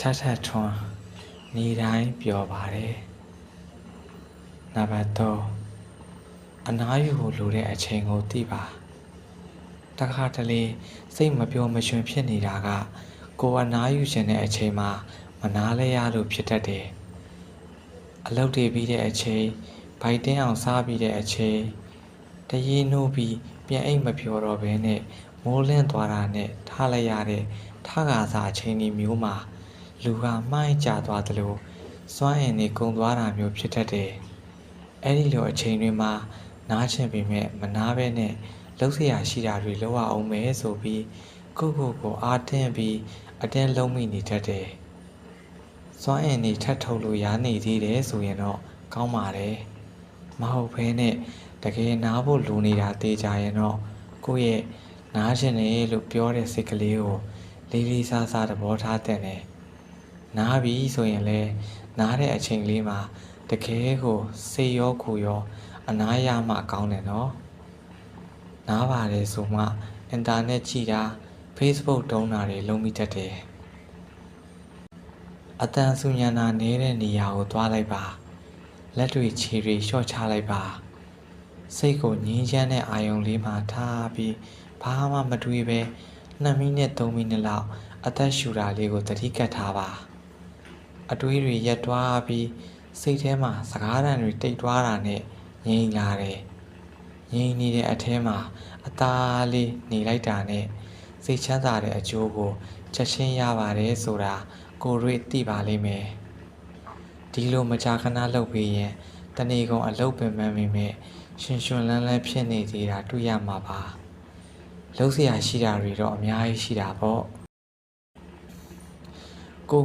ထထထွန်းနေတိုင်းပျော်ပါတယ်နံပါတ်3အနားယူဖို့လိုတဲ့အချိန်ကိုသိပါတခါတလေစိတ်မပျော်မရွှင်ဖြစ်နေတာကကိုယ်အနားယူခြင်းတဲ့အချိန်မှာမနာလဲရလို့ဖြစ်တတ်တယ်အလုပ်တွေပြီးတဲ့အချိန်ဘိုက်တင်းအောင်စားပြီးတဲ့အချိန်တရေနှိုးပြီးပြန်အိတ်မပျော်တော့ဘဲနဲ့မိုးလင်းသွားတာနဲ့ထားလိုက်ရတဲ့ထကားစားအချိန်ဒီမျိုးမှာလူကမှိုင်းကျသွားသလိုစွမ်းအင်တွေကုန်သွားတာမျိုးဖြစ်တတ်တယ်အဲ့ဒီလိုအချိန်တွေမှာနားချင်ပေမဲ့မနာဘဲနဲ့လှုပ်เสียရှိတာတွေလောက်အောင်မယ်ဆိုပြီးကိုအားတင်းပြီးအတင်းလုံးမိနေတတ်တယ်စွမ်းအင်တွေထပ်ထုတ်လို့ရနေသေးတယ်ဆိုရင်တော့ကောင်းပါတယ်မဟုတ်ဘဲနဲ့တကယ်နားဖို့လိုနေတာသိကြရင်တော့ကိုယ့်ရဲ့နားချင်တယ်လို့ပြောတဲ့စိတ်ကလေးကိုလေးလေးစားစားသဘောထားတဲ့နဲ့နားပြီဆိုရင်လည်းနားတဲ့အချိန်လေးမှာတကယ်ကိုစိတ်ရောကိုယ်ရောအနားရမှကောင်းတယ်နော်နားပါတယ်ဆိုမှအင်တာနက်ကြည့်တာ Facebook တုံးတာတွေလုံးမိတတ်တယ်အတန်ဆူညံတာနေတဲ့နေရာကိုသွားလိုက်ပါလက်တွေခြေတွေလျှော့ချလိုက်ပါစိတ်ကိုငြင်းချမ်းတဲ့အာယုံလေးမှာထားပြီးဘာမှမတွေးပဲ2မိနစ်3မိနစ်လောက်အသက်ရှူတာလေးကိုသတိကပ်ထားပါအတွေးတွေရက်သွားပြီးစိတ်ထဲမှာစကားသံတွေတိတ်သွားတာနဲ့ငြိမ်လာတယ်ငြိမ်နေတဲ့အထဲမှာအသားလေးနေလိုက်တာနဲ့စိတ်ချမ်းသာတဲ့အကျိုးကိုချက်ချင်းရပါတယ်ဆိုတာကိုယ်တွေ့သိပါလိမ့်မယ်ဒီလိုမကြာခဏလုပ်ပြီးရင်တနေ့ကုန်အလုပ်ပင်ပန်းမိမဲ့ရှင်လန်းဖြစ်နေသေးတာတွေ့ရမှာပါလှုပ်เสียရှိတာတွေတော့အများကြီးရှိတာပေါ့ကို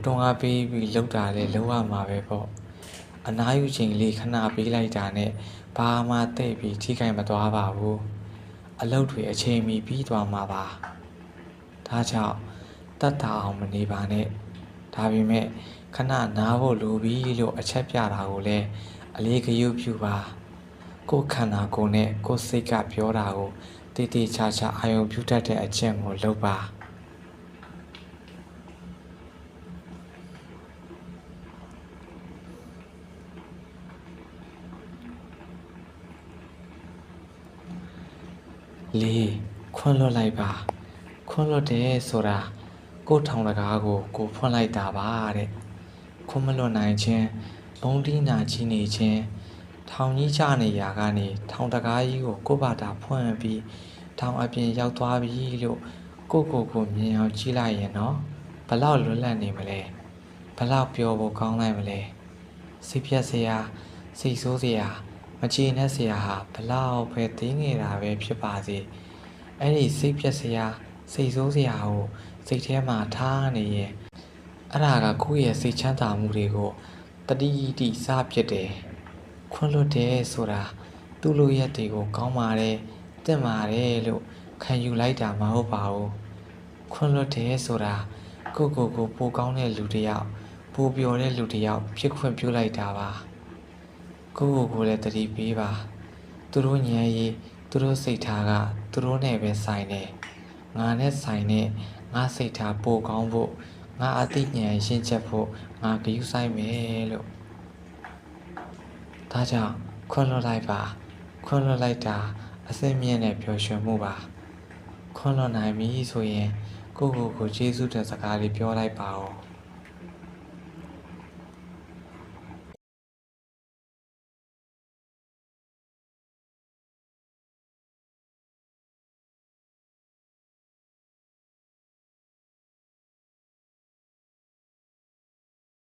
တွန်းအားပေးပြီးလှုပ်တာလည်းလှုပ်ရမှာပဲပေါ့အနားယူချိန်လေးခဏပေးလိုက်တာနဲ့ဘာမှသိပြီးထိခိုက်မသွားပါဘူးအလုပ်တွေအချိန်မီပြီးသွားမှာပါဒါကြောင့်တတ်တာအောင်မနေပါနဲ့ဒါပေမဲ့ခဏနားဖို့လိုပြီလို့အချက်ပြတာကိုလည်းအလေးဂရုပြုပါကိုယ်ခန္ဓာကိုယ်နဲ့ကိုယ်စိတ်ကပြောတာကိုတည်တည်ချာချာအာရုံပြုတတ်တဲ့အချက်ကိုလုပ်ပါခွန်းလွတ်လိုက်ပါခွန်းလွတ်တယ်ဆိုတာကိုယ်ထောင်တကားကိုကိုဖွင့်လိုက်တာပါတဲ့ခွန်းမလွတ်နိုင်ခြင်းဘုံတီးနာကြီးနေခြင်းထောင်ကြီးချနေရာကနေထောင်တကားကြီးကိုကိုယ့်ဘာသာဖွင့်ပြီးထောင်အပြင်ရောက်သွားပြီလို့ကိုမြင်အောင်ကြည့်လိုက်ရင်တော့ဘလောက်လွတ်လပ်နေမလဲဘလောက်ပျော်ဖို့ကောင်းလိုက်မလဲစိတ်ပြတ်စရာစိတ်ဆိုးစရာမကျေနပ်စရာဟာဘလောက်ပဲတင်းနေတာပဲဖြစ်ပါစေအဲ့ဒီစိတ်ပြတ်စရာစိတ်ဆိုးစရာကိုစိတ်ထဲမှာထားနေရင်အဲ့ဒါကကိုယ့်ရဲ့စိတ်ချမ်းသာမှုတွေကိုတတိစပြစ်တယ်ခွန်းလွတ်တယ်ဆိုတာသူ့လိုရက်တွေကိုကောင်းပါတယ်တင့်ပါတယ်လို့ခံယူလိုက်တာမဟုတ်ပါဘူးခွန်းလွတ်တယ်ဆိုတာကိုပိုကောင်းတဲ့လူတစ်ယောက်ပိုပျော်တဲ့လူတစ်ယောက်ဖြစ်ခွင့်ပြုလိုက်တာပါကိုလည်းတတိပေးပါသူတို့ညံရေးသူတို့စိတ်ထားကသူတို့နဲ့ပဲဆိုင်တယ်ငါနဲ့ဆိုင်တဲ့ငါစိတ်ထားပိုကောင်းဖို့ငါအသိဉာဏ်ရှင်းချက်ဖို့ငါဂရုစိုက်မယ်လို့ဒါကြောင့်ခွန်းလွတ်လိုက်ပါခွန်းလွတ်လိုက်တာအစစ်မြင့်တဲ့ပျော်ရွှင်မှုပါခွန်းလွတ်နိုင်ပြီဆိုရင်ကိုကျေးဇူးတင်စကားလေးပြောလိုက်ပါဦး